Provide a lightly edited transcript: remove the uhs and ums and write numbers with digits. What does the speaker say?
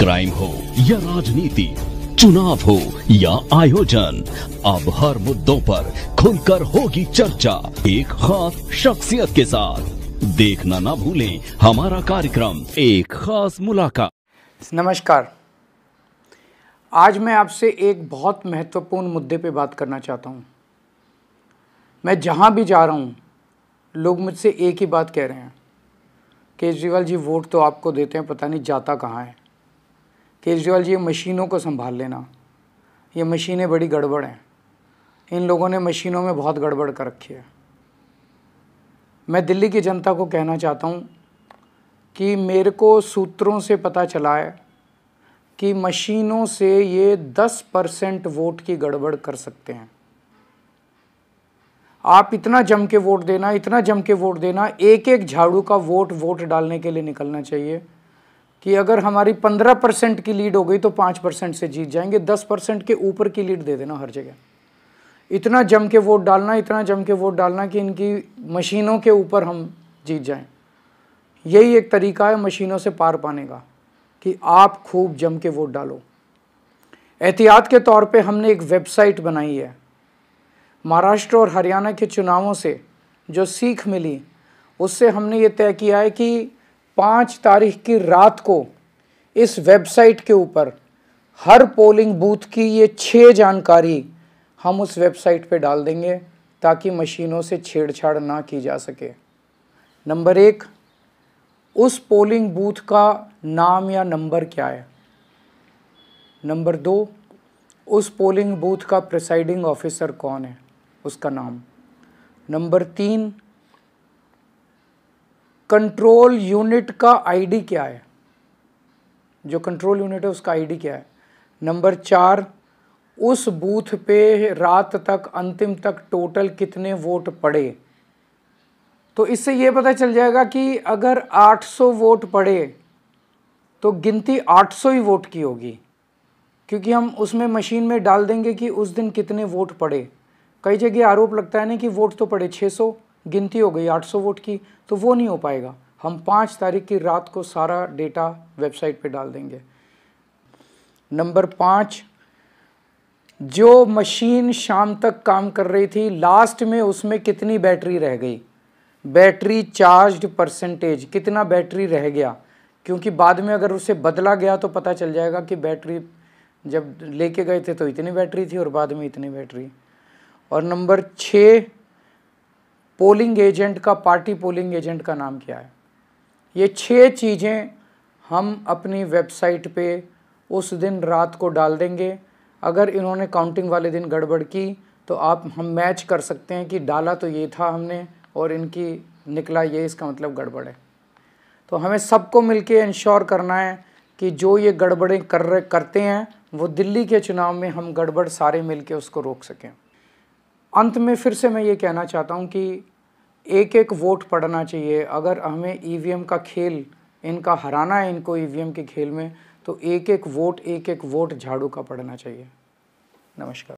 Crime हो या राजनीति, चुनाव हो या आयोजन, अब हर मुद्दों पर खुलकर होगी चर्चा एक खास शख्सियत के साथ। देखना ना भूलें हमारा कार्यक्रम एक खास मुलाकात। नमस्कार, आज मैं आपसे एक बहुत महत्वपूर्ण मुद्दे पे बात करना चाहता हूँ। मैं जहाँ भी जा रहा हूँ, लोग मुझसे एक ही बात कह रहे हैं, केजरीवाल जी वोट तो आपको देते हैं, पता नहीं जाता कहाँ है। केजरीवाल जी ये मशीनों को संभाल लेना, ये मशीनें बड़ी गड़बड़ हैं, इन लोगों ने मशीनों में बहुत गड़बड़ कर रखी है। मैं दिल्ली की जनता को कहना चाहता हूँ कि मेरे को सूत्रों से पता चला है कि मशीनों से ये 10% वोट की गड़बड़ कर सकते हैं। आप इतना जम के वोट देना, इतना जम के वोट देना, एक एक झाड़ू का वोट डालने के लिए निकलना चाहिए कि अगर हमारी 15% की लीड हो गई तो 5% से जीत जाएंगे। 10% के ऊपर की लीड दे देना हर जगह। इतना जम के वोट डालना, इतना जम के वोट डालना कि इनकी मशीनों के ऊपर हम जीत जाएं। यही एक तरीका है मशीनों से पार पाने का कि आप खूब जम के वोट डालो। एहतियात के तौर पे हमने एक वेबसाइट बनाई है। महाराष्ट्र और हरियाणा के चुनावों से जो सीख मिली, उससे हमने ये तय किया है कि 5 तारीख की रात को इस वेबसाइट के ऊपर हर पोलिंग बूथ की ये 6 जानकारी हम उस वेबसाइट पे डाल देंगे ताकि मशीनों से छेड़छाड़ ना की जा सके। नंबर 1, उस पोलिंग बूथ का नाम या नंबर क्या है। नंबर 2, उस पोलिंग बूथ का प्रिसाइडिंग ऑफिसर कौन है, उसका नाम। नंबर 3, कंट्रोल यूनिट का आईडी क्या है, जो कंट्रोल यूनिट है उसका आईडी क्या है। नंबर 4, उस बूथ पे रात तक अंतिम तक टोटल कितने वोट पड़े। तो इससे ये पता चल जाएगा कि अगर 800 वोट पड़े तो गिनती 800 ही वोट की होगी, क्योंकि हम उसमें मशीन में डाल देंगे कि उस दिन कितने वोट पड़े। कई जगह आरोप लगता है ना कि वोट तो पड़े 600, गिनती हो गई 800 वोट की, तो वो नहीं हो पाएगा। हम 5 तारीख की रात को सारा डेटा वेबसाइट पे डाल देंगे। नंबर 5, जो मशीन शाम तक काम कर रही थी, लास्ट में उसमें कितनी बैटरी रह गई, बैटरी चार्ज्ड परसेंटेज, कितना बैटरी रह गया, क्योंकि बाद में अगर उसे बदला गया तो पता चल जाएगा कि बैटरी जब लेके गए थे तो इतनी बैटरी थी और बाद में इतनी बैटरी। और नंबर 6, पोलिंग एजेंट का, पार्टी पोलिंग एजेंट का नाम क्या है। ये 6 चीज़ें हम अपनी वेबसाइट पे उस दिन रात को डाल देंगे। अगर इन्होंने काउंटिंग वाले दिन गड़बड़ की तो हम मैच कर सकते हैं कि डाला तो ये था हमने और इनकी निकला ये, इसका मतलब गड़बड़ है। तो हमें सबको मिलके इंश्योर करना है कि जो ये गड़बड़ें करते हैं वो दिल्ली के चुनाव में हम गड़बड़ सारे मिलके उसको रोक सकें। अंत में फिर से मैं ये कहना चाहता हूँ कि एक एक वोट पड़ना चाहिए। अगर हमें ईवीएम का खेल, इनका हराना है इनको ईवीएम के खेल में, तो एक एक वोट झाड़ू का पड़ना चाहिए। नमस्कार।